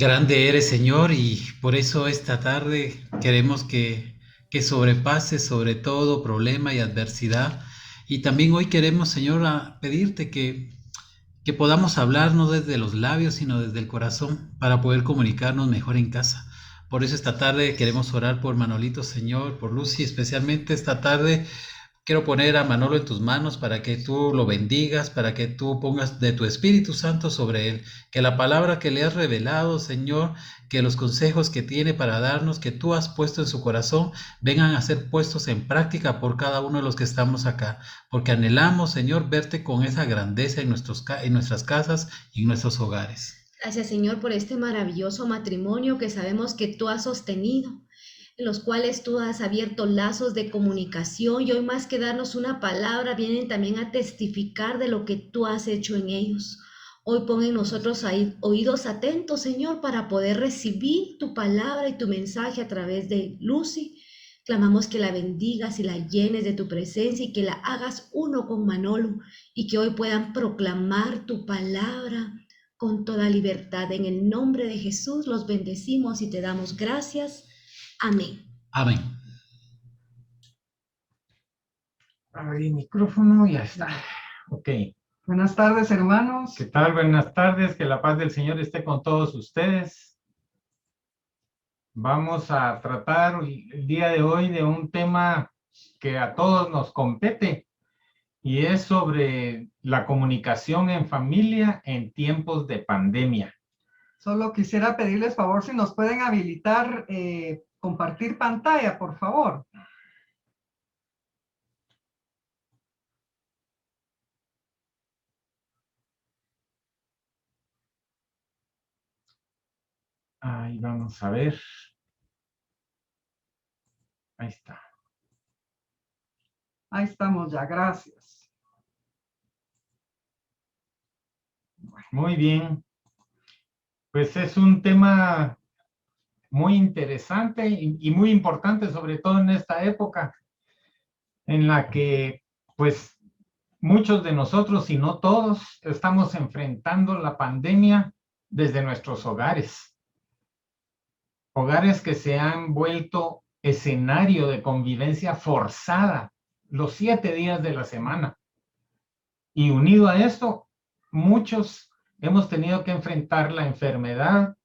Grande eres, Señor, y por eso esta tarde queremos que sobrepases sobre todo problema y adversidad. Y también hoy queremos, Señor, pedirte que podamos hablar no desde los labios, sino desde el corazón, para poder comunicarnos mejor en casa. Por eso esta tarde queremos orar por Manolito, Señor, por Lucy, especialmente esta tarde. Quiero poner a Manolo en tus manos para que tú lo bendigas, para que tú pongas de tu Espíritu Santo sobre él, que la palabra que le has revelado, Señor, que los consejos que tiene para darnos, que tú has puesto en su corazón, vengan a ser puestos en práctica por cada uno de los que estamos acá, porque anhelamos, Señor, verte con esa grandeza en en nuestras casas y en nuestros hogares. Gracias, Señor, por este maravilloso matrimonio que sabemos que tú has sostenido, en los cuales tú has abierto lazos de comunicación y hoy más que darnos una palabra, vienen también a testificar de lo que tú has hecho en ellos. Hoy pon en nosotros ahí oídos atentos, Señor, para poder recibir tu palabra y tu mensaje a través de Lucy. Clamamos que la bendigas y la llenes de tu presencia y que la hagas uno con Manolo y que hoy puedan proclamar tu palabra con toda libertad. En el nombre de Jesús los bendecimos y te damos gracias. Amén. Amén. Abrí micrófono y ya está. Ok. Buenas tardes, hermanos. ¿Qué tal? Buenas tardes. Que la paz del Señor esté con todos ustedes. Vamos a tratar el día de hoy de un tema que a todos nos compete y es sobre la comunicación en familia en tiempos de pandemia. Solo quisiera pedirles favor si nos pueden habilitar compartir pantalla, por favor. Ahí vamos a ver. Ahí está. Ahí estamos ya, gracias. Muy bien. Pues es un tema muy interesante y muy importante, sobre todo en esta época en la que, pues, muchos de nosotros, y no todos, estamos enfrentando la pandemia desde nuestros hogares. Hogares que se han vuelto escenario de convivencia forzada los 7 días de la semana. Y unido a esto, muchos hemos tenido que enfrentar la enfermedad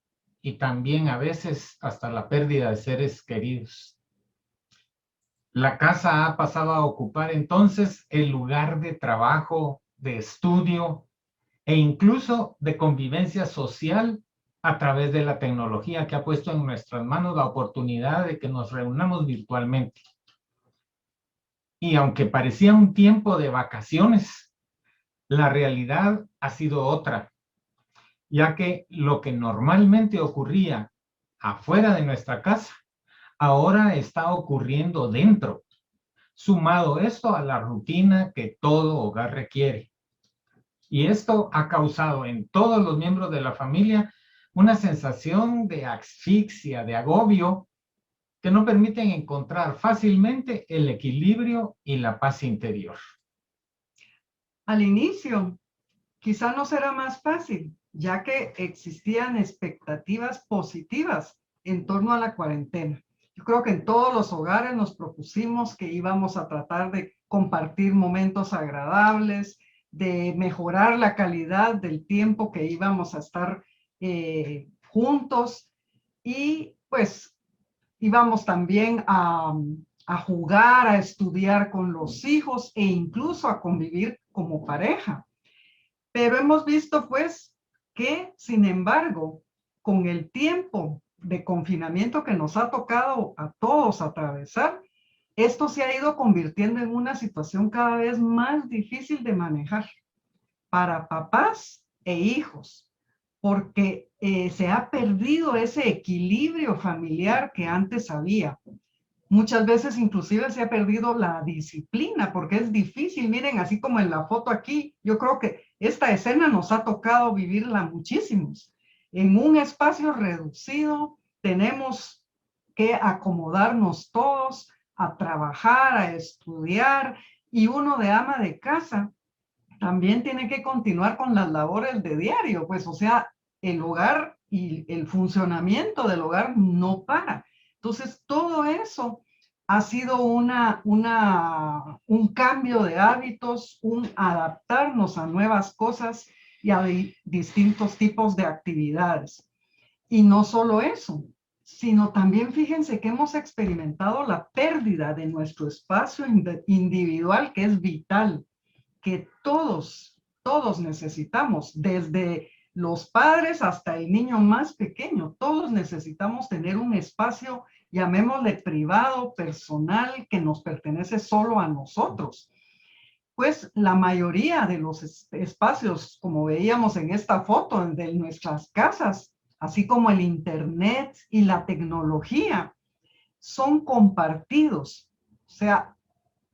y también a veces hasta la pérdida de seres queridos. La casa ha pasado a ocupar entonces el lugar de trabajo, de estudio e incluso de convivencia social a través de la tecnología que ha puesto en nuestras manos la oportunidad de que nos reunamos virtualmente. Y aunque parecía un tiempo de vacaciones, la realidad ha sido otra, ya que lo que normalmente ocurría afuera de nuestra casa, ahora está ocurriendo dentro, sumado esto a la rutina que todo hogar requiere. Y esto ha causado en todos los miembros de la familia una sensación de asfixia, de agobio, que no permiten encontrar fácilmente el equilibrio y la paz interior. Al inicio, quizá no será más fácil, ya que existían expectativas positivas en torno a la cuarentena. Yo creo que en todos los hogares nos propusimos que íbamos a tratar de compartir momentos agradables, de mejorar la calidad del tiempo que íbamos a estar juntos y pues íbamos también a jugar, a estudiar con los hijos e incluso a convivir como pareja. Pero hemos visto pues que, sin embargo, con el tiempo de confinamiento que nos ha tocado a todos atravesar, esto se ha ido convirtiendo en una situación cada vez más difícil de manejar para papás e hijos, porque se ha perdido ese equilibrio familiar que antes había. Muchas veces inclusive se ha perdido la disciplina porque es difícil. Miren, así como en la foto aquí, yo creo que esta escena nos ha tocado vivirla muchísimos. En un espacio reducido tenemos que acomodarnos todos a trabajar, a estudiar y uno de ama de casa también tiene que continuar con las labores de diario, pues o sea, el hogar y el funcionamiento del hogar no para. Entonces, todo eso ha sido un cambio de hábitos, un adaptarnos a nuevas cosas y a distintos tipos de actividades. Y no solo eso, sino también fíjense que hemos experimentado la pérdida de nuestro espacio individual, que es vital, que todos necesitamos, desde los padres hasta el niño más pequeño. Todos necesitamos tener un espacio, llamémosle privado, personal, que nos pertenece solo a nosotros. Pues la mayoría de los espacios, como veíamos en esta foto, de nuestras casas, así como el internet y la tecnología, son compartidos. O sea,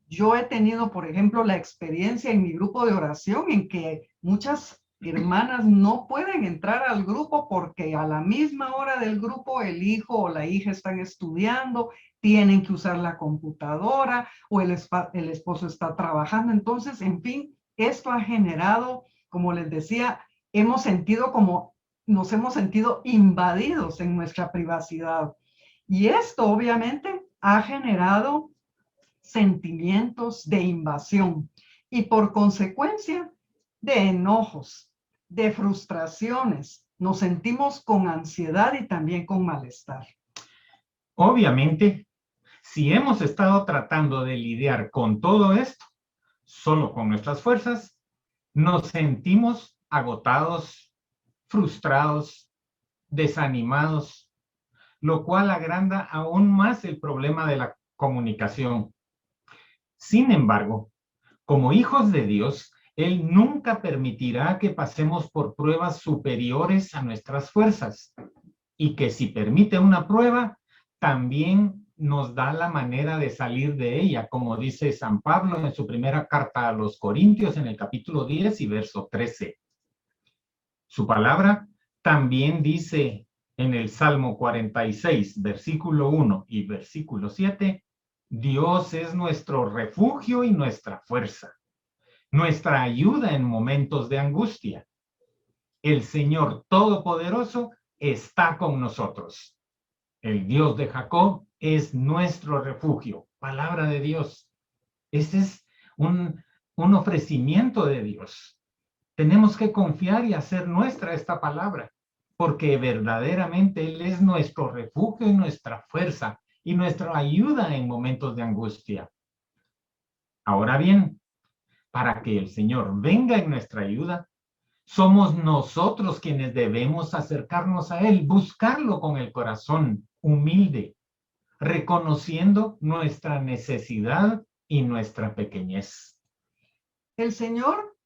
yo he tenido, por ejemplo, la experiencia en mi grupo de oración en que muchas hermanas no pueden entrar al grupo porque a la misma hora del grupo el hijo o la hija están estudiando, tienen que usar la computadora o el esposo está trabajando. Entonces, en fin, esto ha generado, como les decía, nos hemos sentido invadidos en nuestra privacidad. Y esto obviamente ha generado sentimientos de invasión y por consecuencia de enojos, de frustraciones. Nos sentimos con ansiedad y también con malestar. Obviamente, si hemos estado tratando de lidiar con todo esto, solo con nuestras fuerzas, nos sentimos agotados, frustrados, desanimados, lo cual agranda aún más el problema de la comunicación. Sin embargo, como hijos de Dios, Él nunca permitirá que pasemos por pruebas superiores a nuestras fuerzas y que si permite una prueba, también nos da la manera de salir de ella, como dice San Pablo en su primera carta a los Corintios en el capítulo 10 y verso 13. Su palabra también dice en el Salmo 46, versículo 1 y versículo 7, Dios es nuestro refugio y nuestra fuerza, nuestra ayuda en momentos de angustia. El Señor Todopoderoso está con nosotros. El Dios de Jacob es nuestro refugio. Palabra de Dios. Este es un ofrecimiento de Dios. Tenemos que confiar y hacer nuestra esta palabra, porque verdaderamente Él es nuestro refugio y nuestra fuerza y nuestra ayuda en momentos de angustia. Ahora bien, para que el Señor venga en nuestra ayuda, somos nosotros quienes debemos acercarnos a Él, buscarlo con el corazón humilde, reconociendo nuestra necesidad y nuestra pequeñez. El Señor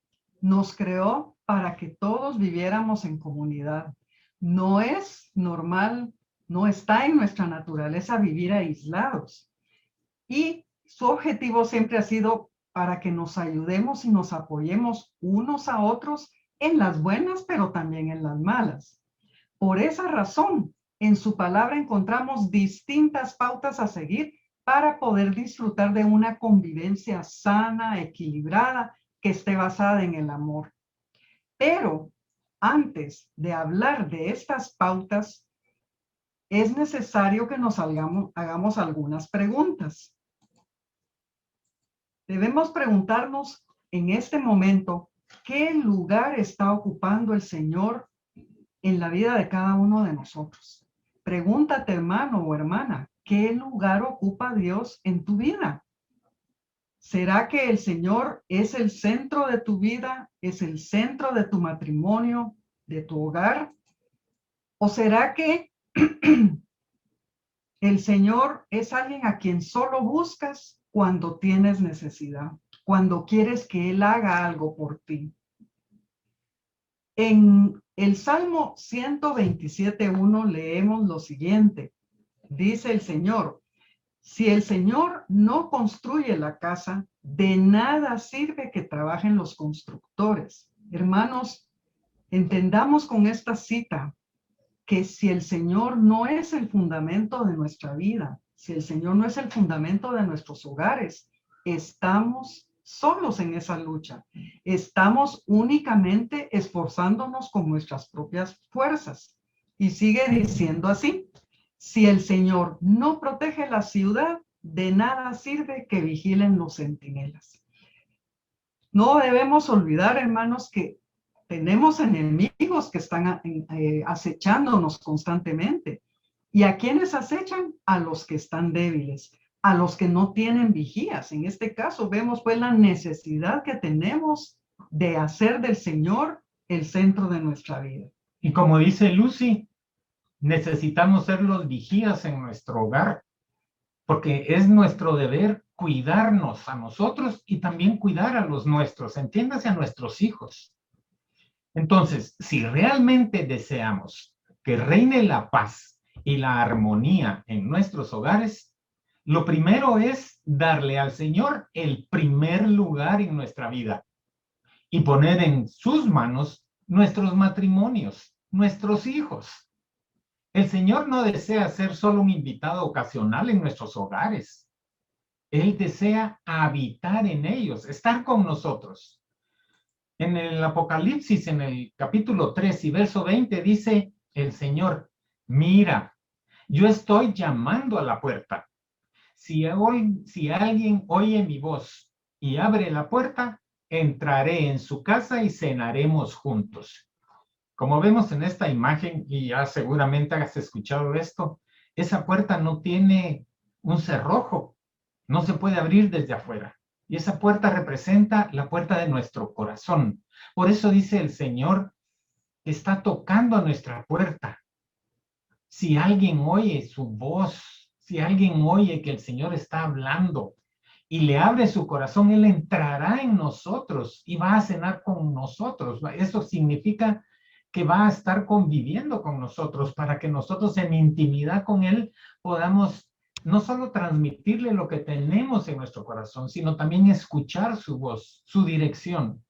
nos creó para que todos viviéramos en comunidad. No es normal, no está en nuestra naturaleza vivir aislados. Y su objetivo siempre ha sido para que nos ayudemos y nos apoyemos unos a otros en las buenas, pero también en las malas. Por esa razón, en su palabra encontramos distintas pautas a seguir para poder disfrutar de una convivencia sana, equilibrada, que esté basada en el amor. Pero antes de hablar de estas pautas, es necesario que nos hagamos algunas preguntas. Debemos preguntarnos en este momento, ¿qué lugar está ocupando el Señor en la vida de cada uno de nosotros? Pregúntate, hermano o hermana, ¿qué lugar ocupa Dios en tu vida? ¿Será que el Señor es el centro de tu vida, es el centro de tu matrimonio, de tu hogar? ¿O será que el Señor es alguien a quien solo buscas cuando tienes necesidad, cuando quieres que Él haga algo por ti? En el Salmo 127:1 leemos lo siguiente. Dice el Señor, si el Señor no construye la casa, de nada sirve que trabajen los constructores. Hermanos, entendamos con esta cita que si el Señor no es el fundamento de nuestra vida, si el Señor no es el fundamento de nuestros hogares, estamos solos en esa lucha. Estamos únicamente esforzándonos con nuestras propias fuerzas. Y sigue diciendo así: si el Señor no protege la ciudad, de nada sirve que vigilen los centinelas. No debemos olvidar, hermanos, que tenemos enemigos que están acechándonos constantemente. ¿Y a quiénes acechan? A los que están débiles, a los que no tienen vigías. En este caso vemos pues la necesidad que tenemos de hacer del Señor el centro de nuestra vida. Y como dice Lucy, necesitamos ser los vigías en nuestro hogar, porque es nuestro deber cuidarnos a nosotros y también cuidar a los nuestros, entiéndase, a nuestros hijos. Entonces, si realmente deseamos que reine la paz y la armonía en nuestros hogares, lo primero es darle al Señor el primer lugar en nuestra vida y poner en sus manos nuestros matrimonios, nuestros hijos. El Señor no desea ser solo un invitado ocasional en nuestros hogares. Él desea habitar en ellos, estar con nosotros. En el Apocalipsis, en el capítulo 3 y verso 20, dice el Señor: mira, yo estoy llamando a la puerta. Si alguien oye mi voz y abre la puerta, entraré en su casa y cenaremos juntos. Como vemos en esta imagen, y ya seguramente has escuchado esto, esa puerta no tiene un cerrojo, no se puede abrir desde afuera. Y esa puerta representa la puerta de nuestro corazón. Por eso dice el Señor, está tocando a nuestra puerta. Si alguien oye su voz, si alguien oye que el Señor está hablando y le abre su corazón, Él entrará en nosotros y va a cenar con nosotros. Eso significa que va a estar conviviendo con nosotros para que nosotros en intimidad con Él podamos no solo transmitirle lo que tenemos en nuestro corazón, sino también escuchar su voz, su dirección,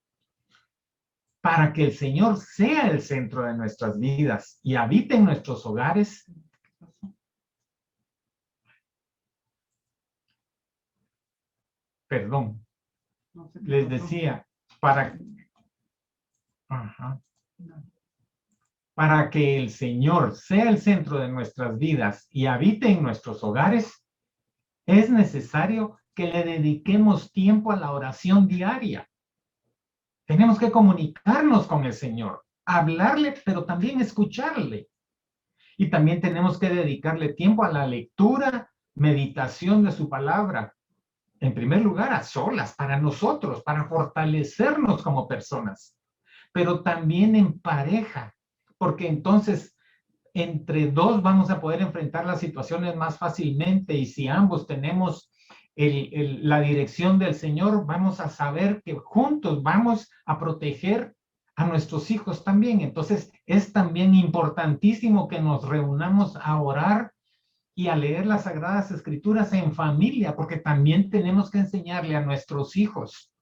para que el Señor sea el centro de nuestras vidas y habite en nuestros hogares. Perdón, les decía, para que el Señor sea el centro de nuestras vidas y habite en nuestros hogares, es necesario que le dediquemos tiempo a la oración diaria. Tenemos que comunicarnos con el Señor, hablarle, pero también escucharle. Y también tenemos que dedicarle tiempo a la lectura, meditación de su palabra. En primer lugar, a solas, para nosotros, para fortalecernos como personas, pero también en pareja, porque entonces entre dos vamos a poder enfrentar las situaciones más fácilmente, y si ambos tenemos la dirección del Señor, vamos a saber que juntos vamos a proteger a nuestros hijos también. Entonces es también importantísimo que nos reunamos a orar y a leer las Sagradas Escrituras en familia, porque también tenemos que enseñarle a nuestros hijos,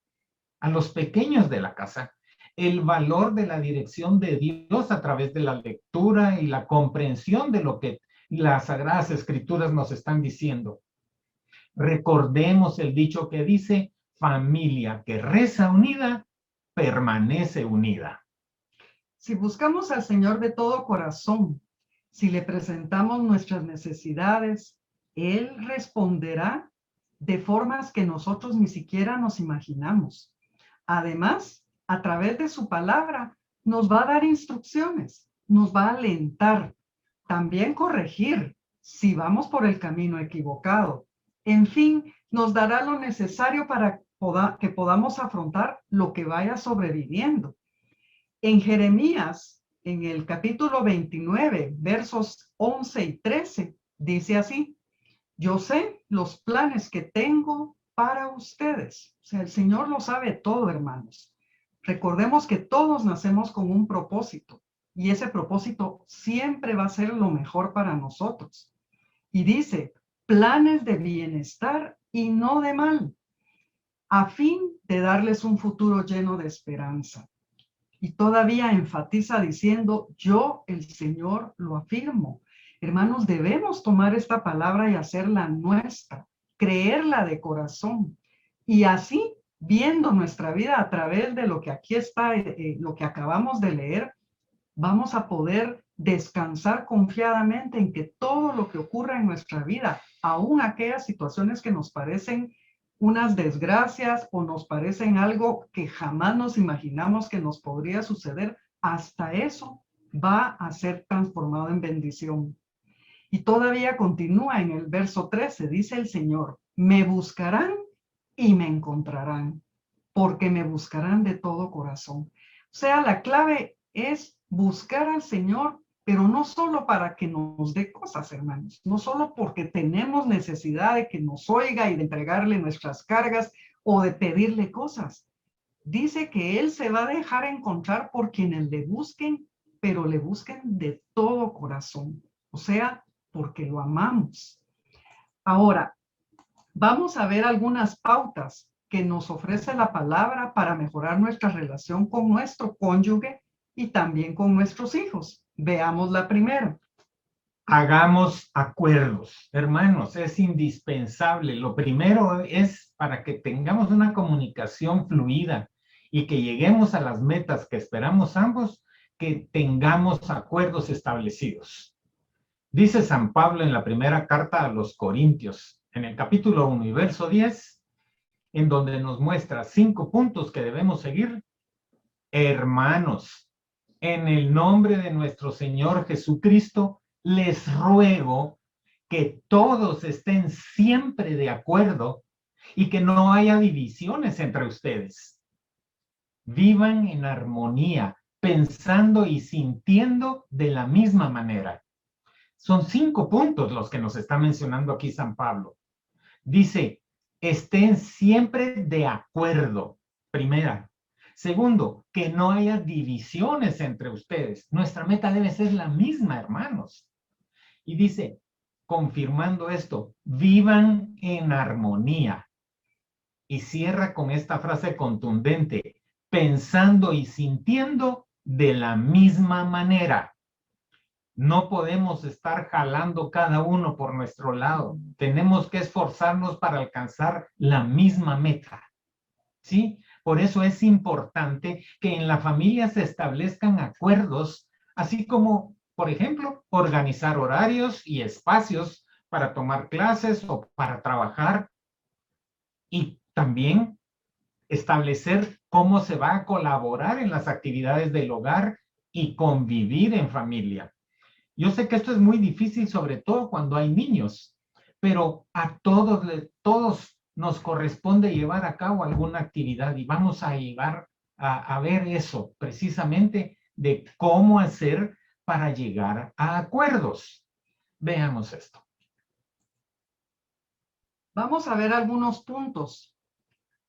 a los pequeños de la casa, el valor de la dirección de Dios a través de la lectura y la comprensión de lo que las Sagradas Escrituras nos están diciendo. Recordemos el dicho que dice: familia que reza unida, permanece unida. Si buscamos al Señor de todo corazón, si le presentamos nuestras necesidades, Él responderá de formas que nosotros ni siquiera nos imaginamos. Además, a través de su palabra, nos va a dar instrucciones, nos va a alentar, también corregir si vamos por el camino equivocado. En fin, nos dará lo necesario para que podamos afrontar lo que vaya sobreviviendo. En Jeremías, en el capítulo 29, versos 11 y 13, dice así: yo sé los planes que tengo para ustedes. O sea, el Señor lo sabe todo, hermanos. Recordemos que todos nacemos con un propósito, y ese propósito siempre va a ser lo mejor para nosotros. Y dice: planes de bienestar y no de mal, a fin de darles un futuro lleno de esperanza. Y todavía enfatiza diciendo: yo, el Señor, lo afirmo. Hermanos, debemos tomar esta palabra y hacerla nuestra, creerla de corazón. Y así, viendo nuestra vida a través de lo que aquí está, lo que acabamos de leer, vamos a poder descansar confiadamente en que todo lo que ocurra en nuestra vida, aun aquellas situaciones que nos parecen unas desgracias o nos parecen algo que jamás nos imaginamos que nos podría suceder, hasta eso va a ser transformado en bendición. Y todavía continúa en el verso 13, dice el Señor, me buscarán y me encontrarán, porque me buscarán de todo corazón. O sea, la clave es buscar al Señor, pero no solo para que nos dé cosas, hermanos, no solo porque tenemos necesidad de que nos oiga y de entregarle nuestras cargas o de pedirle cosas. Dice que Él se va a dejar encontrar por quienes le busquen, pero le busquen de todo corazón. O sea, porque lo amamos. Ahora, vamos a ver algunas pautas que nos ofrece la palabra para mejorar nuestra relación con nuestro cónyuge y también con nuestros hijos. Veamos la primera. Hagamos acuerdos, hermanos, es indispensable. Lo primero es para que tengamos una comunicación fluida y que lleguemos a las metas que esperamos ambos, que tengamos acuerdos establecidos. Dice San Pablo en la primera carta a los Corintios, en el capítulo 1 y verso 10, en donde nos muestra 5 puntos que debemos seguir. Hermanos, en el nombre de nuestro Señor Jesucristo, les ruego que todos estén siempre de acuerdo y que no haya divisiones entre ustedes. Vivan en armonía, pensando y sintiendo de la misma manera. Son 5 puntos los que nos está mencionando aquí San Pablo. Dice, estén siempre de acuerdo. Primera. Segundo, que no haya divisiones entre ustedes. Nuestra meta debe ser la misma, hermanos. Y dice, confirmando esto, vivan en armonía. Y cierra con esta frase contundente, pensando y sintiendo de la misma manera. No podemos estar jalando cada uno por nuestro lado. Tenemos que esforzarnos para alcanzar la misma meta. ¿Sí? Por eso es importante que en la familia se establezcan acuerdos, así como, por ejemplo, organizar horarios y espacios para tomar clases o para trabajar. Y también establecer cómo se va a colaborar en las actividades del hogar y convivir en familia. Yo sé que esto es muy difícil, sobre todo cuando hay niños, pero a todos nos corresponde llevar a cabo alguna actividad y vamos a llevar a ver eso precisamente de cómo hacer para llegar a acuerdos. Veamos esto. Vamos a ver algunos puntos,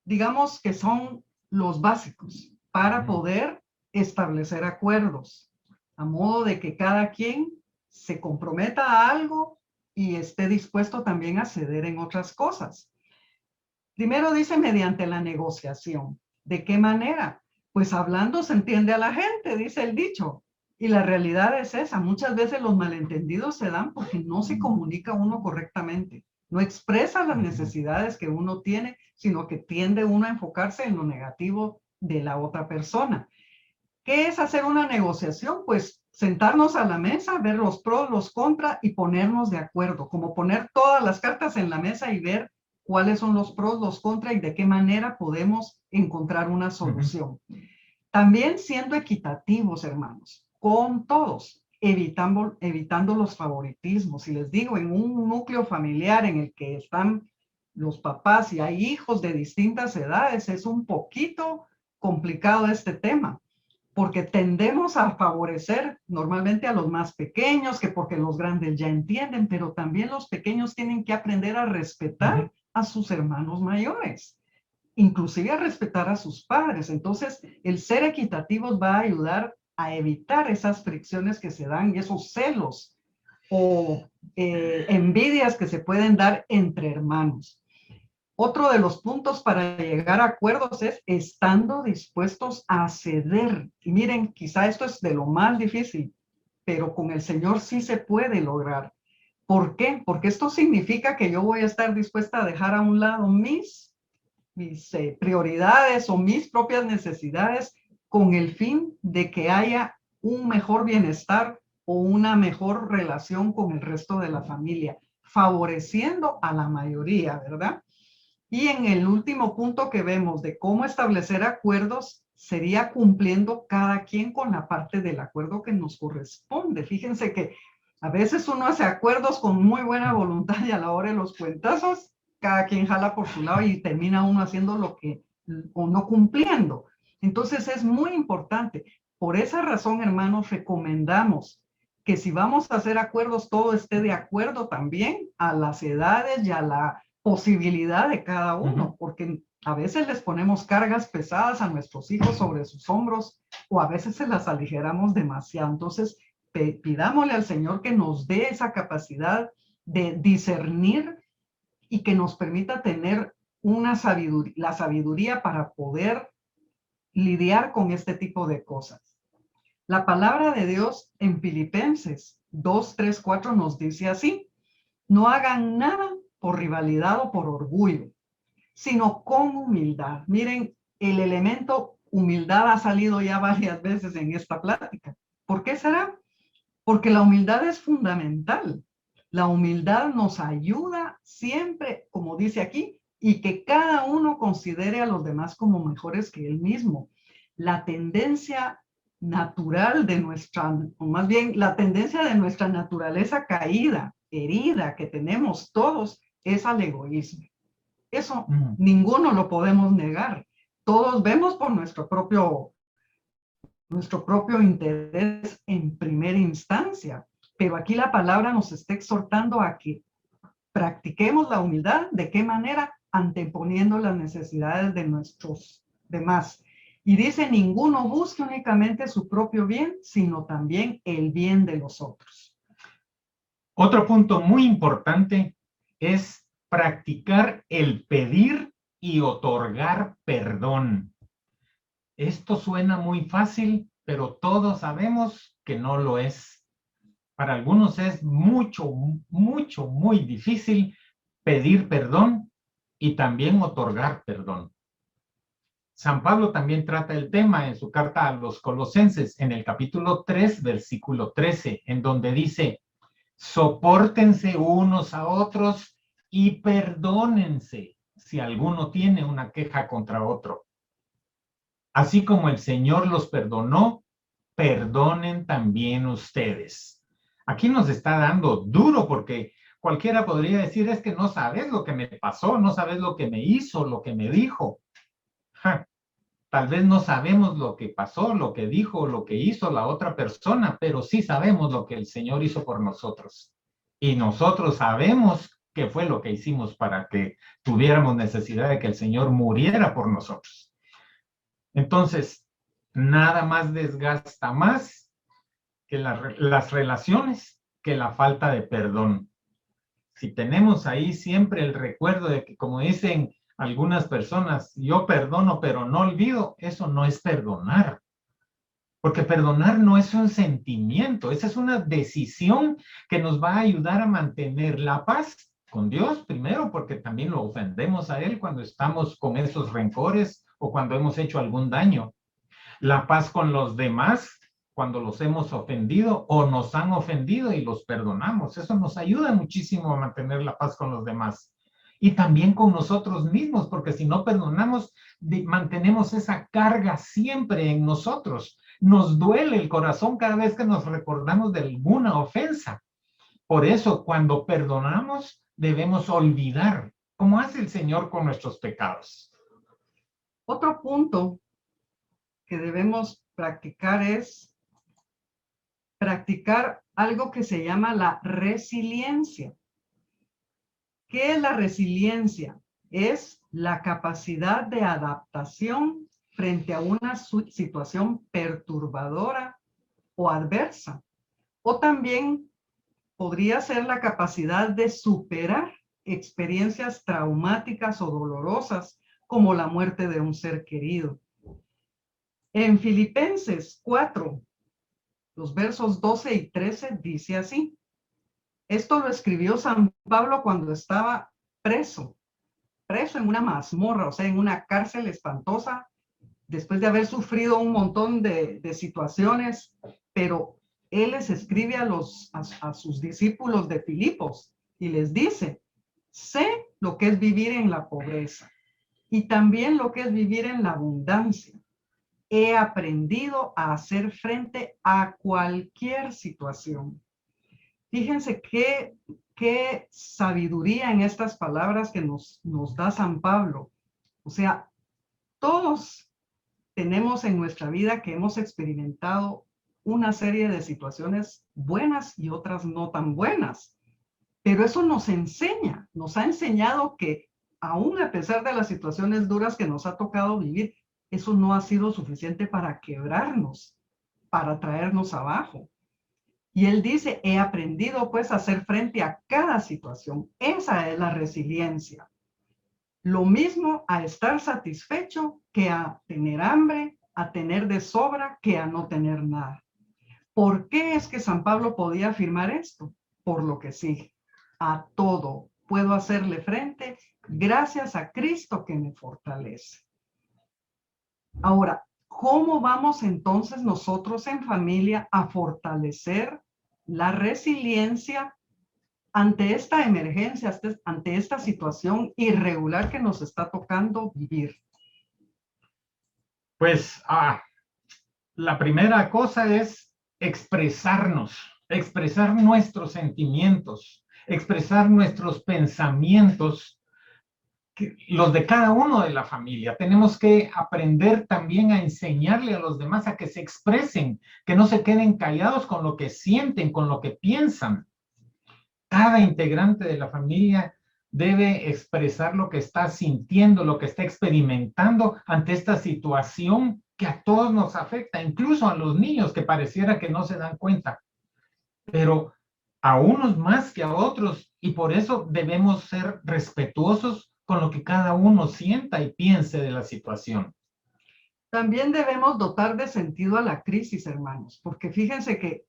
digamos que son los básicos para poder establecer acuerdos, a modo de que cada quien se comprometa a algo y esté dispuesto también a ceder en otras cosas. Primero dice mediante la negociación. ¿De qué manera? Pues hablando se entiende a la gente, dice el dicho. Y la realidad es esa. Muchas veces los malentendidos se dan porque no se comunica uno correctamente. No expresa las necesidades que uno tiene, sino que tiende uno a enfocarse en lo negativo de la otra persona. ¿Qué es hacer una negociación? Pues sentarnos a la mesa, ver los pros, los contras y ponernos de acuerdo, como poner todas las cartas en la mesa y ver cuáles son los pros, los contras y de qué manera podemos encontrar una solución. También siendo equitativos, hermanos, con todos, evitando los favoritismos. Y les digo, en un núcleo familiar en el que están los papás y hay hijos de distintas edades, es un poquito complicado este tema, porque tendemos a favorecer normalmente a los más pequeños, que porque los grandes ya entienden, pero también los pequeños tienen que aprender a respetar a sus hermanos mayores, inclusive a respetar a sus padres. Entonces, el ser equitativos va a ayudar a evitar esas fricciones que se dan y esos celos o envidias que se pueden dar entre hermanos. Otro de los puntos para llegar a acuerdos es estando dispuestos a ceder. Y miren, quizá esto es de lo más difícil, pero con el Señor sí se puede lograr. ¿Por qué? Porque esto significa que yo voy a estar dispuesta a dejar a un lado mis prioridades o mis propias necesidades con el fin de que haya un mejor bienestar o una mejor relación con el resto de la familia, favoreciendo a la mayoría, ¿verdad? Y en el último punto que vemos de cómo establecer acuerdos, sería cumpliendo cada quien con la parte del acuerdo que nos corresponde. Fíjense que a veces uno hace acuerdos con muy buena voluntad y a la hora de los cuentazos, cada quien jala por su lado y termina uno haciendo lo que, o no cumpliendo. Entonces es muy importante. Por esa razón, hermanos, recomendamos que si vamos a hacer acuerdos, todo esté de acuerdo también a las edades y a la posibilidad de cada uno, porque a veces les ponemos cargas pesadas a nuestros hijos sobre sus hombros o a veces se las aligeramos demasiado. Entonces, pidámosle al Señor que nos dé esa capacidad de discernir y que nos permita tener una sabiduría, la sabiduría para poder lidiar con este tipo de cosas. La palabra de Dios en Filipenses 2, 3, 4 nos dice así: no hagan nada por rivalidad o por orgullo, sino con humildad. Miren, el elemento humildad ha salido ya varias veces en esta plática. ¿Por qué será? Porque la humildad es fundamental. La humildad nos ayuda siempre, como dice aquí, y que cada uno considere a los demás como mejores que él mismo. La tendencia natural de nuestra, o más bien la tendencia de nuestra naturaleza caída, herida que tenemos todos, es al egoísmo. Eso ninguno lo podemos negar. Todos vemos por nuestro propio interés en primera instancia, pero aquí la palabra nos está exhortando a que practiquemos la humildad. ¿De qué manera? Anteponiendo las necesidades de nuestros demás. Y dice, ninguno busque únicamente su propio bien, sino también el bien de los otros. Otro punto muy importante es practicar el pedir y otorgar perdón. Esto suena muy fácil, pero todos sabemos que no lo es. Para algunos es muy difícil pedir perdón y también otorgar perdón. San Pablo también trata el tema en su carta a los Colosenses, en el capítulo 3, versículo 13, en donde dice: sopórtense unos a otros y perdónense si alguno tiene una queja contra otro. Así como el Señor los perdonó, perdonen también ustedes. Aquí nos está dando duro, porque cualquiera podría decir: es que no sabes lo que me pasó, no sabes lo que me hizo, lo que me dijo. Tal vez no sabemos lo que pasó, lo que dijo, lo que hizo la otra persona, pero sí sabemos lo que el Señor hizo por nosotros. Y nosotros sabemos qué fue lo que hicimos para que tuviéramos necesidad de que el Señor muriera por nosotros. Entonces, nada más desgasta más que las relaciones que la falta de perdón. Si tenemos ahí siempre el recuerdo de que, como dicen algunas personas, yo perdono pero no olvido, eso no es perdonar. Porque perdonar no es un sentimiento, esa es una decisión que nos va a ayudar a mantener la paz con Dios primero, porque también lo ofendemos a Él cuando estamos con esos rencores o cuando hemos hecho algún daño. La paz con los demás cuando los hemos ofendido o nos han ofendido y los perdonamos. Eso nos ayuda muchísimo a mantener la paz con los demás. Y también con nosotros mismos, porque si no perdonamos, mantenemos esa carga siempre en nosotros. Nos duele el corazón cada vez que nos recordamos de alguna ofensa. Por eso, cuando perdonamos, debemos olvidar, como hace el Señor con nuestros pecados. Otro punto que debemos practicar es practicar algo que se llama la resiliencia. ¿Qué es la resiliencia? Es la capacidad de adaptación frente a una situación perturbadora o adversa. O también podría ser la capacidad de superar experiencias traumáticas o dolorosas, como la muerte de un ser querido. En Filipenses 4, los versos 12 y 13 dice así. Esto lo escribió San Pablo cuando estaba preso en una mazmorra, o sea, en una cárcel espantosa, después de haber sufrido un montón de situaciones, pero Él les escribe a sus discípulos de Filipos y les dice, sé lo que es vivir en la pobreza y también lo que es vivir en la abundancia. He aprendido a hacer frente a cualquier situación. Fíjense qué sabiduría en estas palabras que nos da San Pablo. O sea, todos tenemos en nuestra vida que hemos experimentado una serie de situaciones buenas y otras no tan buenas. Pero eso nos ha enseñado que aún a pesar de las situaciones duras que nos ha tocado vivir, eso no ha sido suficiente para quebrarnos, para traernos abajo. Y él dice, he aprendido pues a hacer frente a cada situación. Esa es la resiliencia. Lo mismo a estar satisfecho que a tener hambre, a tener de sobra que a no tener nada. ¿Por qué es que San Pablo podía afirmar esto? Por lo que sigue. A todo puedo hacerle frente gracias a Cristo que me fortalece. Ahora, ¿cómo vamos entonces nosotros en familia a fortalecer la resiliencia ante esta emergencia, ante esta situación irregular que nos está tocando vivir? Pues la primera cosa es expresarnos, expresar nuestros sentimientos, expresar nuestros pensamientos, los de cada uno de la familia. Tenemos que aprender también a enseñarle a los demás a que se expresen, que no se queden callados con lo que sienten, con lo que piensan. Cada integrante de la familia debe expresar lo que está sintiendo, lo que está experimentando ante esta situación que a todos nos afecta, incluso a los niños que pareciera que no se dan cuenta, pero a unos más que a otros, y por eso debemos ser respetuosos con lo que cada uno sienta y piense de la situación. También debemos dotar de sentido a la crisis, hermanos, porque fíjense que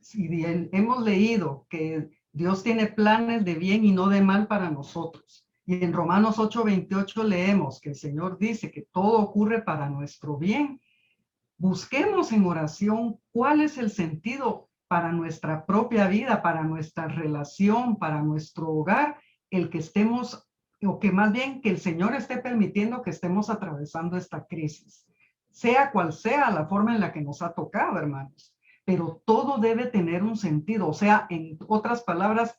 si bien hemos leído que Dios tiene planes de bien y no de mal para nosotros, y en Romanos 8:28 leemos que el Señor dice que todo ocurre para nuestro bien, busquemos en oración cuál es el sentido para nuestra propia vida, para nuestra relación, para nuestro hogar, el que estemos, o que más bien que el Señor esté permitiendo que estemos atravesando esta crisis, sea cual sea la forma en la que nos ha tocado, hermanos. Pero todo debe tener un sentido, o sea, en otras palabras,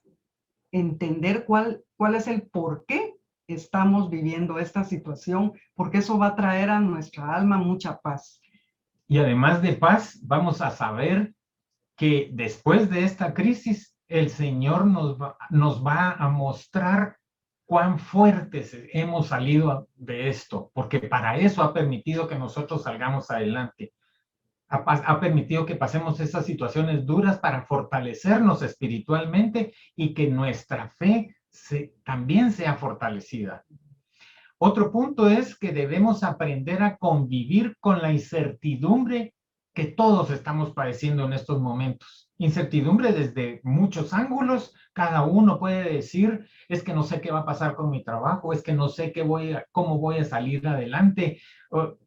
entender cuál es el por qué estamos viviendo esta situación, porque eso va a traer a nuestra alma mucha paz. Y además de paz, vamos a saber que después de esta crisis, el Señor nos va a mostrar cuán fuertes hemos salido de esto, porque para eso ha permitido que nosotros salgamos adelante. Ha permitido que pasemos estas situaciones duras para fortalecernos espiritualmente y que nuestra fe también sea fortalecida. Otro punto es que debemos aprender a convivir con la incertidumbre que todos estamos padeciendo en estos momentos. Incertidumbre desde muchos ángulos. Cada uno puede decir, es que no sé qué va a pasar con mi trabajo, es que no sé cómo voy a salir adelante.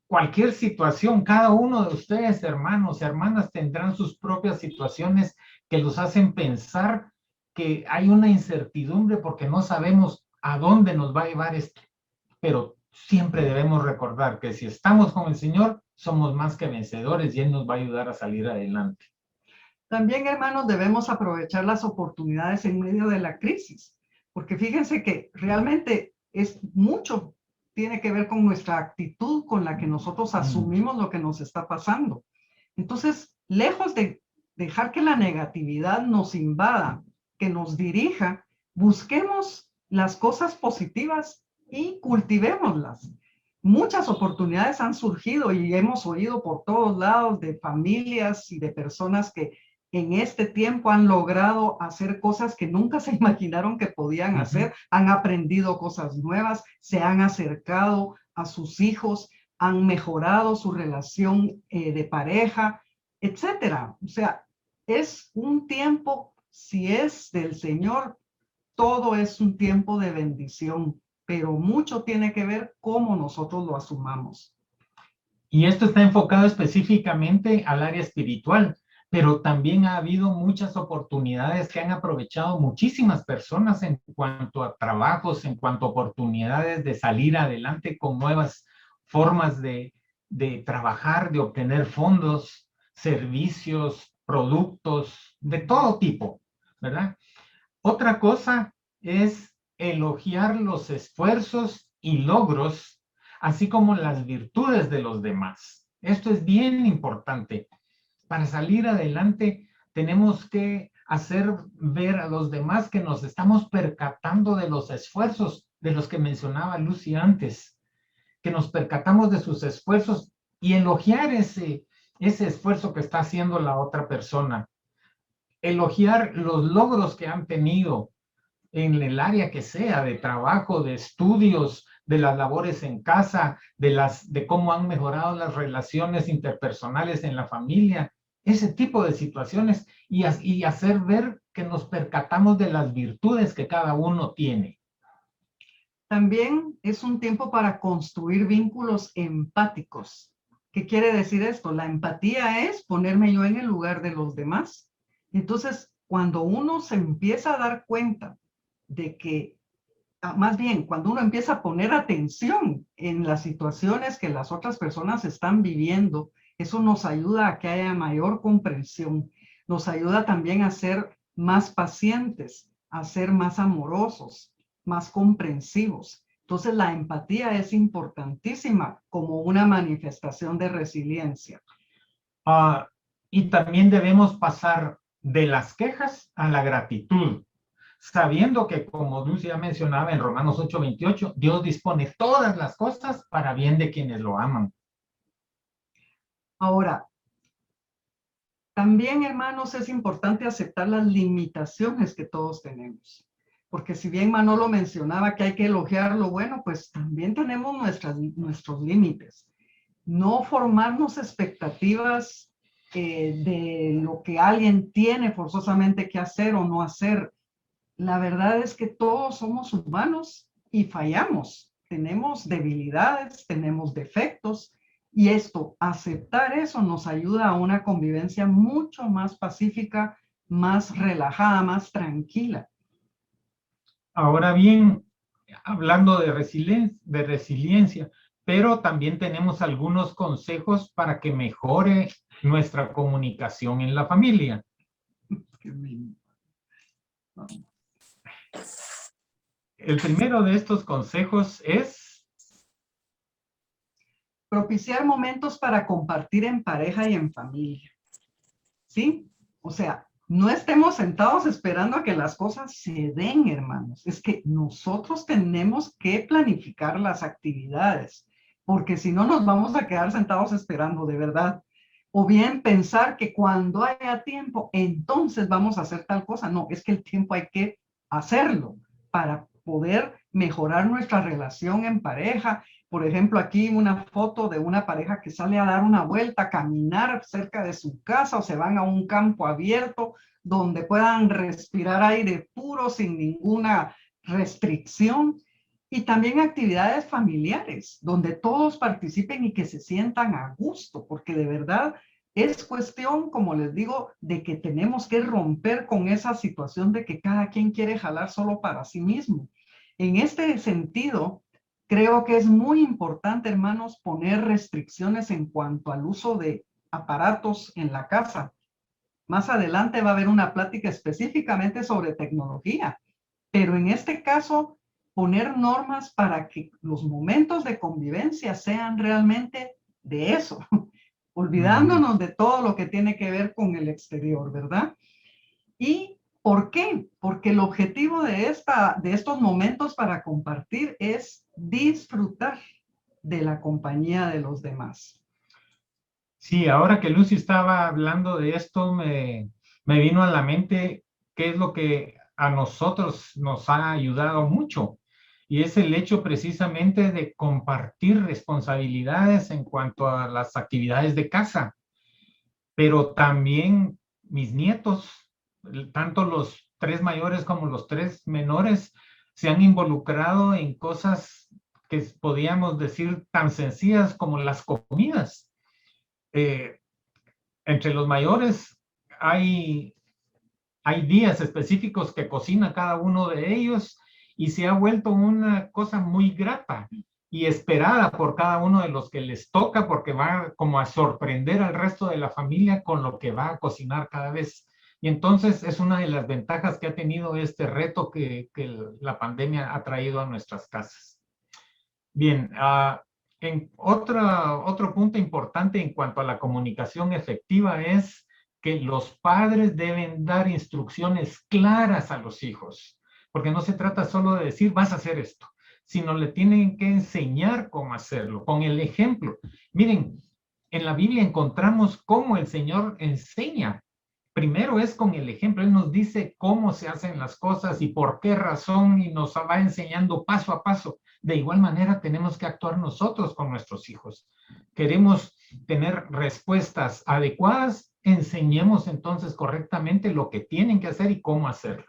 Cualquier situación, cada uno de ustedes, hermanos y hermanas, tendrán sus propias situaciones que los hacen pensar que hay una incertidumbre porque no sabemos a dónde nos va a llevar esto. Pero siempre debemos recordar que si estamos con el Señor, somos más que vencedores y Él nos va a ayudar a salir adelante. También, hermanos, debemos aprovechar las oportunidades en medio de la crisis, porque fíjense que realmente es mucho, tiene que ver con nuestra actitud con la que nosotros asumimos lo que nos está pasando. Entonces, lejos de dejar que la negatividad nos invada, que nos dirija, busquemos las cosas positivas y cultivémoslas. Muchas oportunidades han surgido y hemos oído por todos lados de familias y de personas que en este tiempo han logrado hacer cosas que nunca se imaginaron que podían hacer, han aprendido cosas nuevas, se han acercado a sus hijos, han mejorado su relación de pareja, etcétera. O sea, es un tiempo, si es del Señor, todo es un tiempo de bendición, pero mucho tiene que ver cómo nosotros lo asumamos. Y esto está enfocado específicamente al área espiritual. pero también ha habido muchas oportunidades que han aprovechado muchísimas personas en cuanto a trabajos, en cuanto a oportunidades de salir adelante con nuevas formas de trabajar, de obtener fondos, servicios, productos, de todo tipo, ¿verdad? Otra cosa es elogiar los esfuerzos y logros, así como las virtudes de los demás. Esto es bien importante. Para salir adelante tenemos que hacer ver a los demás que nos estamos percatando de los esfuerzos de los que mencionaba Lucy antes, que nos percatamos de sus esfuerzos y elogiar ese esfuerzo que está haciendo la otra persona, elogiar los logros que han tenido en el área que sea, de trabajo, de estudios, de las labores en casa, de cómo han mejorado las relaciones interpersonales en la familia, ese tipo de situaciones, y hacer ver que nos percatamos de las virtudes que cada uno tiene. También es un tiempo para construir vínculos empáticos. ¿Qué quiere decir esto? La empatía es ponerme yo en el lugar de los demás. Entonces, cuando uno se empieza a dar cuenta de que, más bien, cuando uno empieza a poner atención en las situaciones que las otras personas están viviendo, eso nos ayuda a que haya mayor comprensión, nos ayuda también a ser más pacientes, a ser más amorosos, más comprensivos. Entonces, la empatía es importantísima como una manifestación de resiliencia. Y también debemos pasar de las quejas a la gratitud, sabiendo que, como Lucy ya mencionaba en Romanos 8:28, Dios dispone todas las cosas para bien de quienes lo aman. Ahora, también, hermanos, es importante aceptar las limitaciones que todos tenemos. Porque si bien Manolo mencionaba que hay que elogiar lo bueno, pues también tenemos nuestros límites. No formarnos expectativas de lo que alguien tiene forzosamente que hacer o no hacer. La verdad es que todos somos humanos y fallamos. Tenemos debilidades, tenemos defectos. Y aceptar eso nos ayuda a una convivencia mucho más pacífica, más relajada, más tranquila. Ahora bien, hablando de resiliencia, pero también tenemos algunos consejos para que mejore nuestra comunicación en la familia. El primero de estos consejos es propiciar momentos para compartir en pareja y en familia. ¿Sí? O sea, no estemos sentados esperando a que las cosas se den, hermanos. Es que nosotros tenemos que planificar las actividades, porque si no nos vamos a quedar sentados esperando de verdad. O bien pensar que cuando haya tiempo, entonces vamos a hacer tal cosa. No, es que el tiempo hay que hacerlo para poder mejorar nuestra relación en pareja. Por ejemplo, aquí una foto de una pareja que sale a dar una vuelta, a caminar cerca de su casa o se van a un campo abierto donde puedan respirar aire puro sin ninguna restricción. Y también actividades familiares donde todos participen y que se sientan a gusto, porque de verdad es cuestión, como les digo, de que tenemos que romper con esa situación de que cada quien quiere jalar solo para sí mismo. En este sentido, creo que es muy importante, hermanos, poner restricciones en cuanto al uso de aparatos en la casa. Más adelante va a haber una plática específicamente sobre tecnología, pero en este caso, poner normas para que los momentos de convivencia sean realmente de eso, olvidándonos de todo lo que tiene que ver con el exterior, ¿verdad? ¿Y por qué? Porque el objetivo de estos momentos para compartir es disfrutar de la compañía de los demás. Sí, ahora que Lucy estaba hablando de esto, me vino a la mente qué es lo que a nosotros nos ha ayudado mucho. Y es el hecho precisamente de compartir responsabilidades en cuanto a las actividades de casa. Pero también mis nietos, tanto los 3 mayores como los 3 menores, se han involucrado en cosas que podíamos decir tan sencillas como las comidas. Entre los mayores hay días específicos que cocina cada uno de ellos y se ha vuelto una cosa muy grata y esperada por cada uno de los que les toca, porque va como a sorprender al resto de la familia con lo que va a cocinar cada vez. Y entonces es una de las ventajas que ha tenido este reto que la pandemia ha traído a nuestras casas. Bien, en otro punto importante en cuanto a la comunicación efectiva es que los padres deben dar instrucciones claras a los hijos, porque no se trata solo de decir vas a hacer esto, sino le tienen que enseñar cómo hacerlo, con el ejemplo. Miren, en la Biblia encontramos cómo el Señor enseña. Primero es con el ejemplo, Él nos dice cómo se hacen las cosas y por qué razón y nos va enseñando paso a paso. De igual manera tenemos que actuar nosotros con nuestros hijos. Queremos tener respuestas adecuadas, enseñemos entonces correctamente lo que tienen que hacer y cómo hacerlo.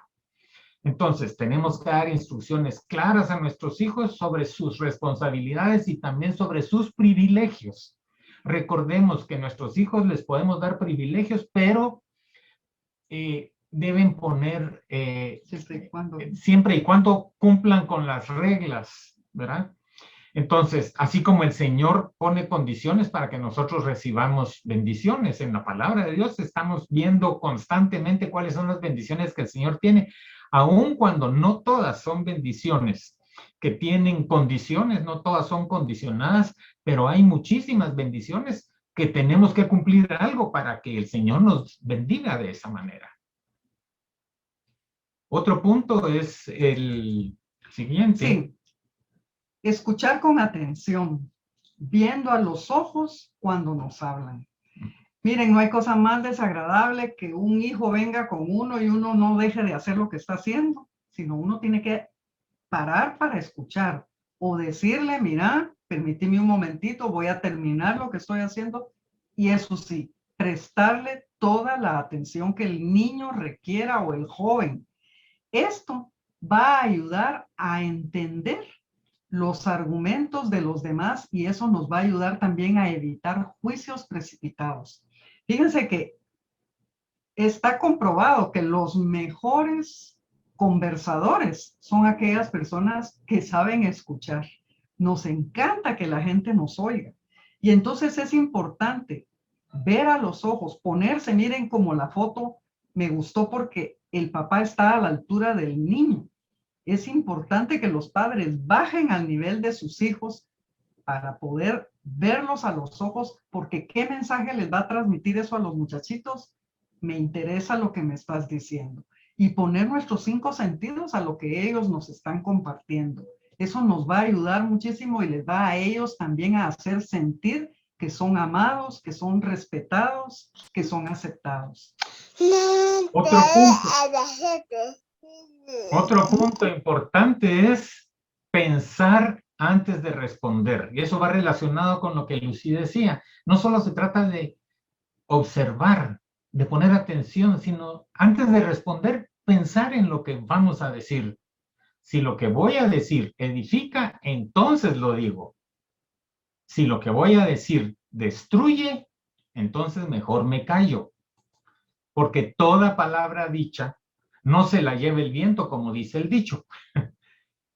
Entonces, tenemos que dar instrucciones claras a nuestros hijos sobre sus responsabilidades y también sobre sus privilegios. Recordemos que a nuestros hijos les podemos dar privilegios, pero deben poner siempre y cuando cumplan con las reglas, ¿verdad? Entonces, así como el Señor pone condiciones para que nosotros recibamos bendiciones, en la palabra de Dios estamos viendo constantemente cuáles son las bendiciones que el Señor tiene, aun cuando no todas son bendiciones que tienen condiciones, no todas son condicionadas, pero hay muchísimas bendiciones que tenemos que cumplir algo para que el Señor nos bendiga de esa manera. Otro punto es el siguiente. Sí. Escuchar con atención, viendo a los ojos cuando nos hablan. Miren, no hay cosa más desagradable que un hijo venga con uno y uno no deje de hacer lo que está haciendo, sino uno tiene que parar para escuchar o decirle, mira, permíteme un momentito, voy a terminar lo que estoy haciendo. Y eso sí, prestarle toda la atención que el niño requiera o el joven. Esto va a ayudar a entender los argumentos de los demás y eso nos va a ayudar también a evitar juicios precipitados. Fíjense que está comprobado que los mejores conversadores son aquellas personas que saben escuchar. Nos encanta que la gente nos oiga. Y entonces es importante ver a los ojos, ponerse, miren como la foto me gustó porque el papá está a la altura del niño. Es importante que los padres bajen al nivel de sus hijos para poder verlos a los ojos, porque ¿qué mensaje les va a transmitir eso a los muchachitos? Me interesa lo que me estás diciendo. Y poner nuestros 5 sentidos a lo que ellos nos están compartiendo. Eso nos va a ayudar muchísimo y les va a ellos también a hacer sentir que son amados, que son respetados, que son aceptados. Otro punto importante es pensar antes de responder. Y eso va relacionado con lo que Lucy decía. No solo se trata de observar, de poner atención, sino antes de responder, pensar en lo que vamos a decir. Si lo que voy a decir edifica, entonces lo digo. Si lo que voy a decir destruye, entonces mejor me callo. Porque toda palabra dicha no se la lleva el viento, como dice el dicho.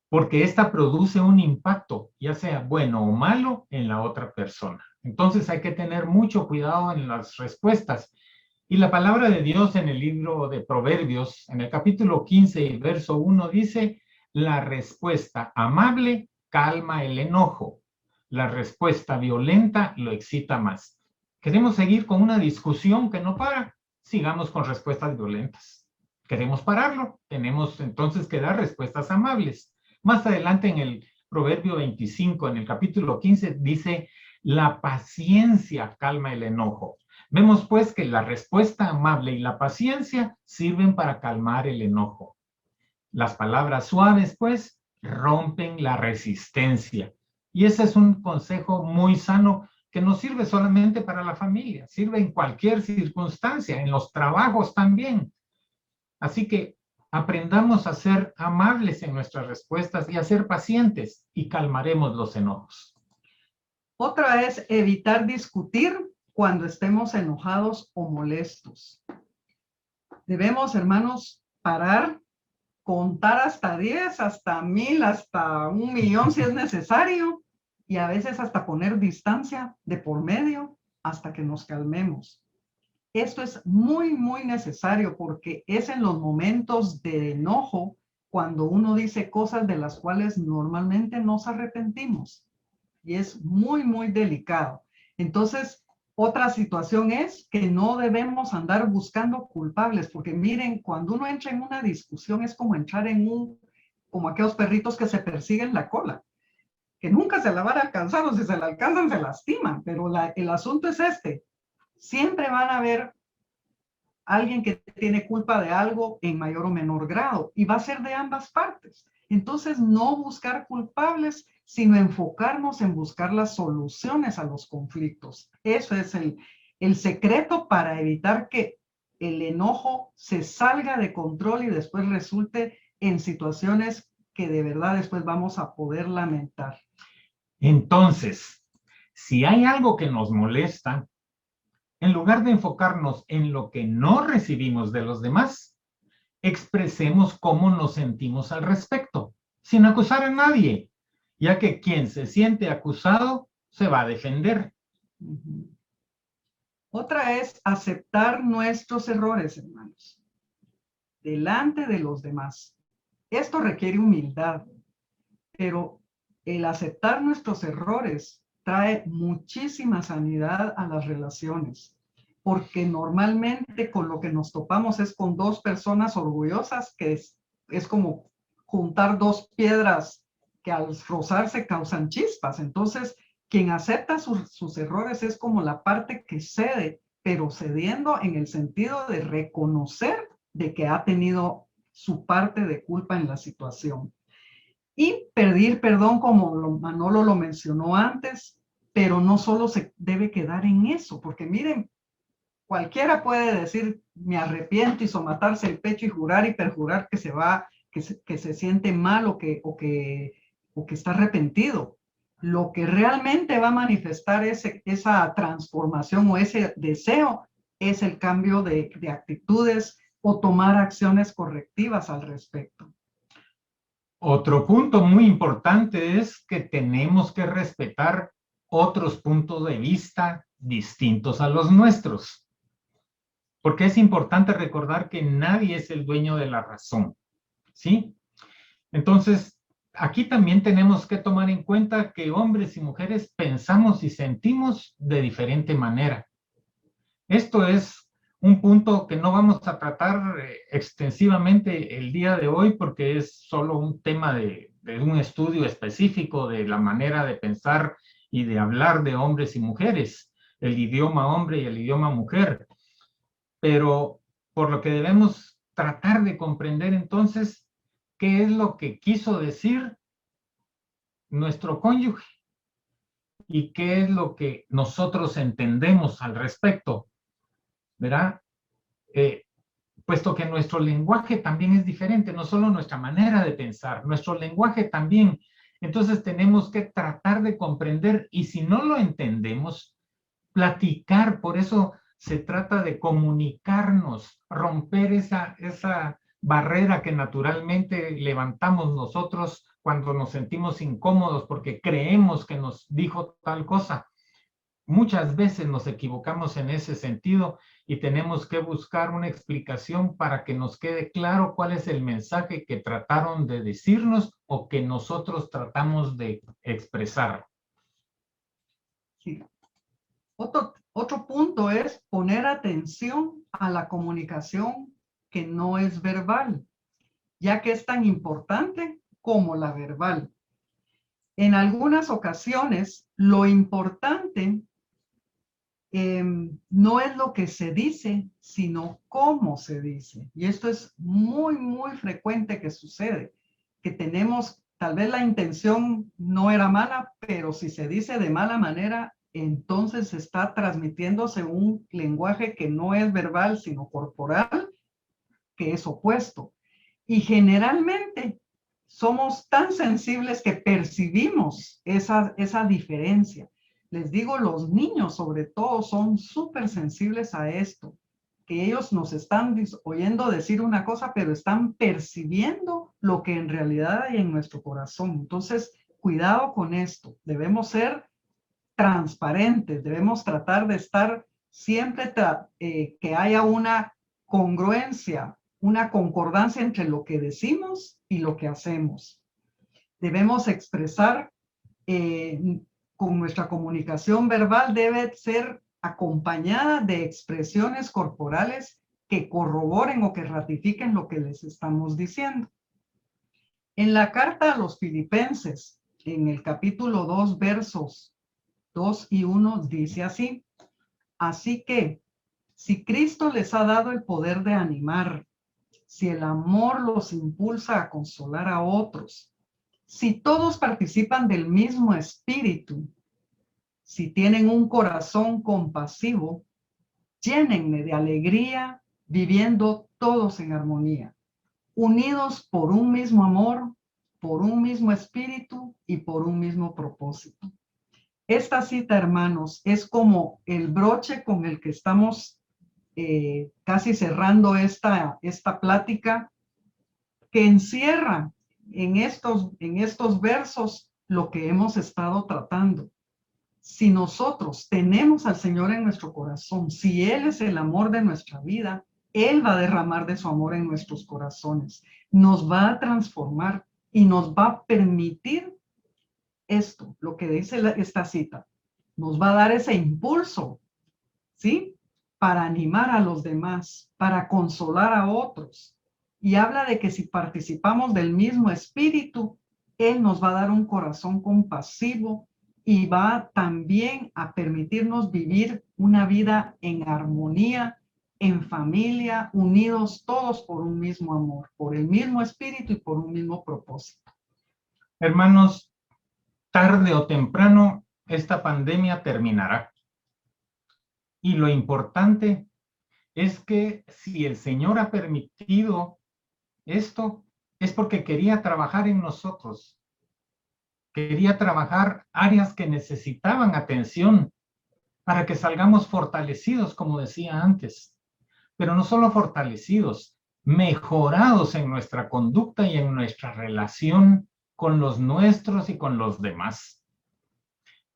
Porque esta produce un impacto, ya sea bueno o malo, en la otra persona. Entonces hay que tener mucho cuidado en las respuestas. Y la palabra de Dios en el libro de Proverbios, en el capítulo 15 y verso 1, dice: la respuesta amable calma el enojo. La respuesta violenta lo excita más. ¿Queremos seguir con una discusión que no para? Sigamos con respuestas violentas. ¿Queremos pararlo? Tenemos entonces que dar respuestas amables. Más adelante en el Proverbio 25, en el capítulo 15, dice: la paciencia calma el enojo. Vemos pues que la respuesta amable y la paciencia sirven para calmar el enojo. Las palabras suaves, pues, rompen la resistencia. Y ese es un consejo muy sano que no sirve solamente para la familia, sirve en cualquier circunstancia, en los trabajos también. Así que aprendamos a ser amables en nuestras respuestas y a ser pacientes y calmaremos los enojos. Otra es evitar discutir cuando estemos enojados o molestos. Debemos, hermanos, parar, contar hasta 10, hasta 1000, hasta 1,000,000 si es necesario, y a veces hasta poner distancia de por medio hasta que nos calmemos. Esto es muy, muy necesario porque es en los momentos de enojo cuando uno dice cosas de las cuales normalmente nos arrepentimos. Y es muy, muy delicado. Entonces, otra situación es que no debemos andar buscando culpables, porque miren, cuando uno entra en una discusión es como entrar en como aquellos perritos que se persiguen la cola, que nunca se la van a alcanzar, o si se la alcanzan se lastiman, pero el asunto es este: siempre van a haber alguien que tiene culpa de algo en mayor o menor grado, y va a ser de ambas partes. Entonces, no buscar culpables, sino enfocarnos en buscar las soluciones a los conflictos. Eso es el secreto para evitar que el enojo se salga de control y después resulte en situaciones que de verdad después vamos a poder lamentar. Entonces, si hay algo que nos molesta, en lugar de enfocarnos en lo que no recibimos de los demás, expresemos cómo nos sentimos al respecto, sin acusar a nadie, ya que quien se siente acusado se va a defender. Otra es aceptar nuestros errores, hermanos, delante de los demás. Esto requiere humildad, pero el aceptar nuestros errores trae muchísima sanidad a las relaciones, porque normalmente con lo que nos topamos es con dos personas orgullosas, que es como juntar dos piedras que al rozarse causan chispas. Entonces, quien acepta sus errores es como la parte que cede, pero cediendo en el sentido de reconocer de que ha tenido su parte de culpa en la situación. Y pedir perdón, como Manolo lo mencionó antes, pero no solo se debe quedar en eso, porque miren, cualquiera puede decir me arrepiento, y matarse el pecho y jurar y perjurar que se siente mal o que está arrepentido. Lo que realmente va a manifestar esa transformación o ese deseo es el cambio de actitudes o tomar acciones correctivas al respecto. Otro punto muy importante es que tenemos que respetar otros puntos de vista distintos a los nuestros, porque es importante recordar que nadie es el dueño de la razón, ¿sí? Entonces, aquí también tenemos que tomar en cuenta que hombres y mujeres pensamos y sentimos de diferente manera. Esto es un punto que no vamos a tratar extensivamente el día de hoy, porque es solo un tema de un estudio específico de la manera de pensar y de hablar de hombres y mujeres, el idioma hombre y el idioma mujer. Pero por lo que debemos tratar de comprender entonces qué es lo que quiso decir nuestro cónyuge y qué es lo que nosotros entendemos al respecto, ¿verdad? Puesto que nuestro lenguaje también es diferente, no solo nuestra manera de pensar, nuestro lenguaje también. Entonces tenemos que tratar de comprender, y si no lo entendemos, platicar. Por eso se trata de comunicarnos, romper esa barrera que naturalmente levantamos nosotros cuando nos sentimos incómodos porque creemos que nos dijo tal cosa. Muchas veces nos equivocamos en ese sentido y tenemos que buscar una explicación para que nos quede claro cuál es el mensaje que trataron de decirnos o que nosotros tratamos de expresar. Sí. Otro punto es poner atención a la comunicación que no es verbal, ya que es tan importante como la verbal. En algunas ocasiones, lo importante no es lo que se dice, sino cómo se dice. Y esto es muy, muy frecuente que sucede, que tenemos, tal vez la intención no era mala, pero si se dice de mala manera, entonces está transmitiéndose un lenguaje que no es verbal, sino corporal, que es opuesto. Y generalmente somos tan sensibles que percibimos esa diferencia. Les digo, los niños sobre todo son súper sensibles a esto, que ellos nos están oyendo decir una cosa, pero están percibiendo lo que en realidad hay en nuestro corazón. Entonces, cuidado con esto. Debemos ser transparentes, debemos tratar de estar siempre que haya una congruencia, una concordancia entre lo que decimos y lo que hacemos. Debemos expresar con nuestra comunicación verbal, debe ser acompañada de expresiones corporales que corroboren o que ratifiquen lo que les estamos diciendo. En la carta a los Filipenses, en el capítulo 2, versos 2 y 1, dice así: así que, si Cristo les ha dado el poder de animar, si el amor los impulsa a consolar a otros, si todos participan del mismo espíritu, si tienen un corazón compasivo, llénenme de alegría, viviendo todos en armonía, unidos por un mismo amor, por un mismo espíritu y por un mismo propósito. Esta cita, hermanos, es como el broche con el que estamos casi cerrando esta plática, que encierra en estos versos lo que hemos estado tratando. Si nosotros tenemos al Señor en nuestro corazón, si Él es el amor de nuestra vida, Él va a derramar de su amor en nuestros corazones, nos va a transformar y nos va a permitir esto, lo que dice esta cita, nos va a dar ese impulso, ¿sí? Para animar a los demás, para consolar a otros. Y habla de que si participamos del mismo espíritu, Él nos va a dar un corazón compasivo y va también a permitirnos vivir una vida en armonía, en familia, unidos todos por un mismo amor, por el mismo espíritu y por un mismo propósito. Hermanos, tarde o temprano, esta pandemia terminará. Y lo importante es que si el Señor ha permitido esto, es porque quería trabajar en nosotros. Quería trabajar áreas que necesitaban atención para que salgamos fortalecidos, como decía antes. Pero no solo fortalecidos, mejorados en nuestra conducta y en nuestra relación con los nuestros y con los demás.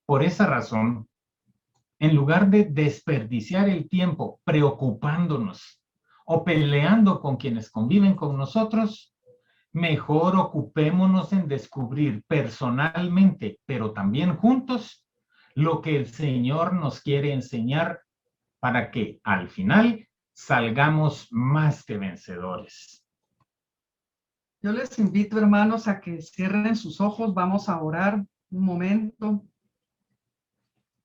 Por esa razón, en lugar de desperdiciar el tiempo preocupándonos o peleando con quienes conviven con nosotros, mejor ocupémonos en descubrir personalmente, pero también juntos, lo que el Señor nos quiere enseñar para que al final salgamos más que vencedores. Yo les invito, hermanos, a que cierren sus ojos. Vamos a orar un momento.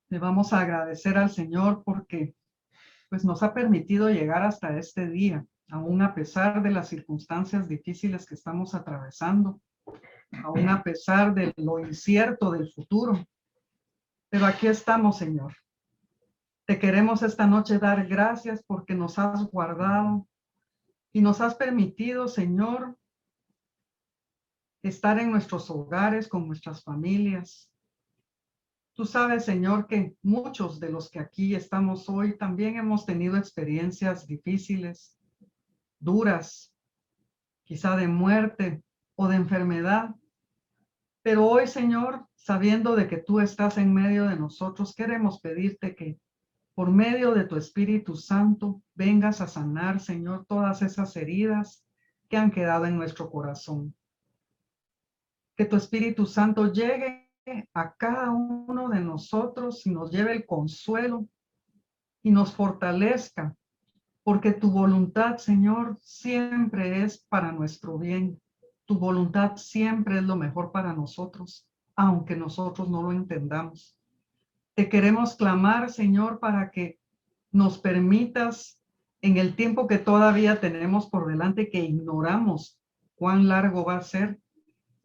Le vamos a agradecer al Señor porque pues nos ha permitido llegar hasta este día, aún a pesar de las circunstancias difíciles que estamos atravesando, aún a pesar de lo incierto del futuro. Pero aquí estamos, Señor. Te queremos esta noche dar gracias porque nos has guardado y nos has permitido, Señor, estar en nuestros hogares con nuestras familias. Tú sabes, Señor, que muchos de los que aquí estamos hoy también hemos tenido experiencias difíciles, duras, quizá de muerte o de enfermedad. Pero hoy, Señor, sabiendo de que tú estás en medio de nosotros, queremos pedirte que por medio de tu Espíritu Santo vengas a sanar, Señor, todas esas heridas que han quedado en nuestro corazón. Que tu Espíritu Santo llegue a cada uno de nosotros y nos lleve el consuelo y nos fortalezca, porque tu voluntad, Señor, siempre es para nuestro bien. Tu voluntad siempre es lo mejor para nosotros, aunque nosotros no lo entendamos. Te queremos clamar, Señor, para que nos permitas en el tiempo que todavía tenemos por delante, que ignoramos cuán largo va a ser,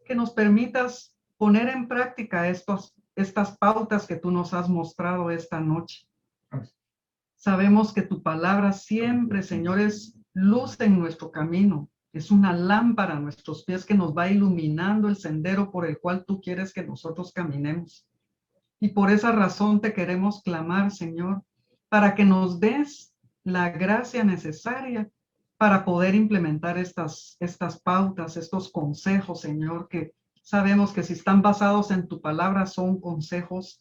que nos permitas poner en práctica estas pautas que tú nos has mostrado esta noche. Sabemos que tu palabra siempre, Señor, es luz en nuestro camino. Es una lámpara a nuestros pies que nos va iluminando el sendero por el cual tú quieres que nosotros caminemos. Y por esa razón te queremos clamar, Señor, para que nos des la gracia necesaria para poder implementar estas pautas, estos consejos, Señor, que sabemos que si están basados en tu palabra son consejos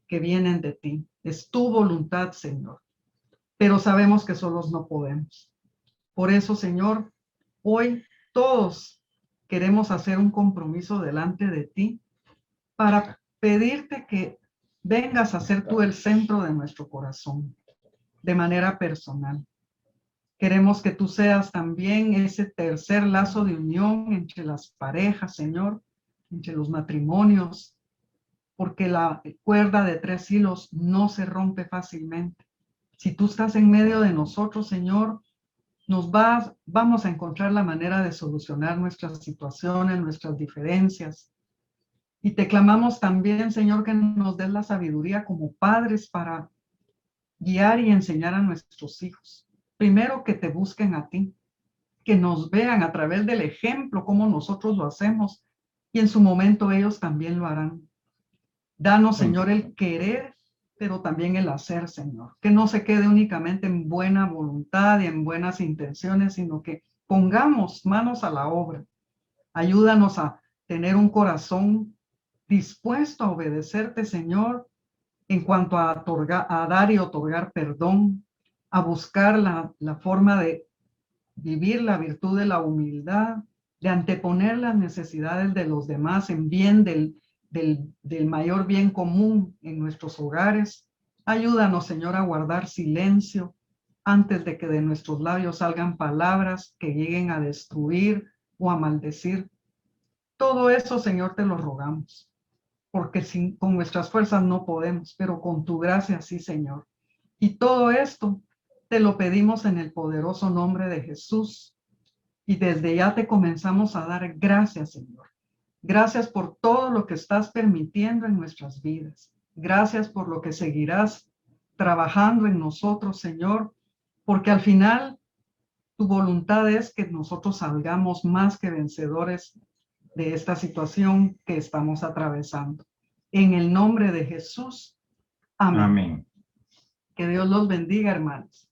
que vienen de ti. Es tu voluntad, Señor. Pero sabemos que solos no podemos. Por eso, Señor, hoy todos queremos hacer un compromiso delante de ti para pedirte que vengas a ser tú el centro de nuestro corazón, de manera personal. Queremos que tú seas también ese tercer lazo de unión entre las parejas, Señor, entre los matrimonios, porque la cuerda de 3 hilos no se rompe fácilmente. Si tú estás en medio de nosotros, Señor, vamos a encontrar la manera de solucionar nuestras situaciones, nuestras diferencias. Y te clamamos también, Señor, que nos des la sabiduría como padres para guiar y enseñar a nuestros hijos. Primero, que te busquen a ti, que nos vean a través del ejemplo, como nosotros lo hacemos, y en su momento ellos también lo harán. Danos, Señor, el querer, pero también el hacer, Señor. Que no se quede únicamente en buena voluntad y en buenas intenciones, sino que pongamos manos a la obra. Ayúdanos a tener un corazón dispuesto a obedecerte, Señor, en cuanto a dar y otorgar perdón, a buscar la forma de vivir la virtud de la humildad, de anteponer las necesidades de los demás en bien del mayor bien común en nuestros hogares. Ayúdanos, Señor, a guardar silencio antes de que de nuestros labios salgan palabras que lleguen a destruir o a maldecir. Todo eso, Señor, te lo rogamos, porque con nuestras fuerzas no podemos, pero con tu gracia sí, Señor. Y todo esto te lo pedimos en el poderoso nombre de Jesús. Y desde ya te comenzamos a dar gracias, Señor. Gracias por todo lo que estás permitiendo en nuestras vidas. Gracias por lo que seguirás trabajando en nosotros, Señor, porque al final tu voluntad es que nosotros salgamos más que vencedores de esta situación que estamos atravesando. En el nombre de Jesús. Amén. Amén. Que Dios los bendiga, hermanos.